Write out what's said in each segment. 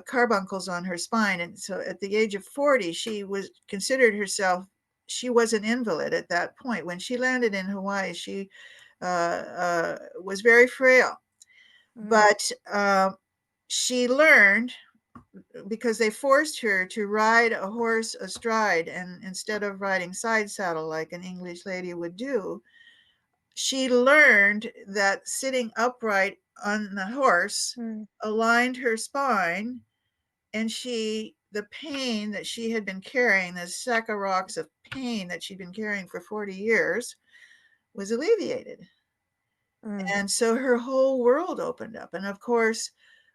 carbuncles on her spine. And so at the age of 40, she was considered herself, she was an invalid at that point. When she landed in Hawaii, she was very frail. Mm. But she learned, because they forced her to ride a horse astride, and instead of riding side saddle like an English lady would do, she learned that sitting upright on the horse Mm. aligned her spine, and the pain that she had been carrying, this sack of rocks of pain that she'd been carrying for 40 years, was alleviated. Mm. And so her whole world opened up. And of course,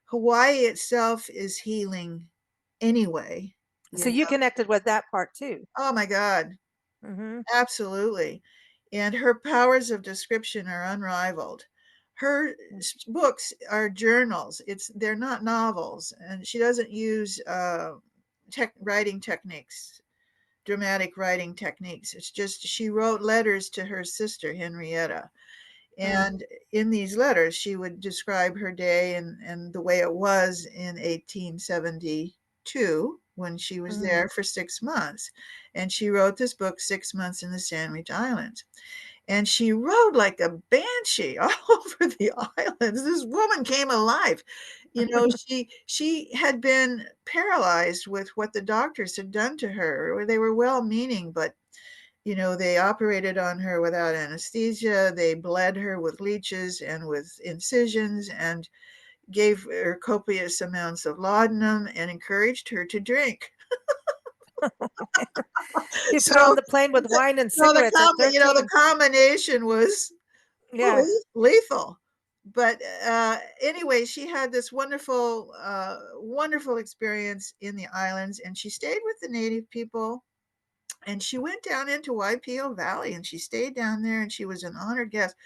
Hawaii itself is healing anyway. So You you know, connected with that part too. oh my God, Mm-hmm. absolutely. And her powers of description are unrivaled. Her books are journals. They're not novels, and she doesn't use writing techniques, dramatic writing techniques. It's just she wrote letters to her sister Henrietta, Mm. and in these letters she would describe her day and the way it was in 1872 when she was Mm. there for 6 months. And she wrote this book, 6 months in the Sandwich Islands, and she rode like a banshee all over the islands. This woman came alive. You know, she had been paralyzed with what the doctors had done to her. They were well meaning, but they operated on her without anesthesia. They bled her with leeches and with incisions, and gave her copious amounts of laudanum and encouraged her to drink. You put her on So, the plane with wine and so cigarettes at the 13. combination was Yeah. lethal. But anyway, she had this wonderful, wonderful experience in the islands, and she stayed with the native people. And she went down into Waipio Valley, and she stayed down there, and she was an honored guest.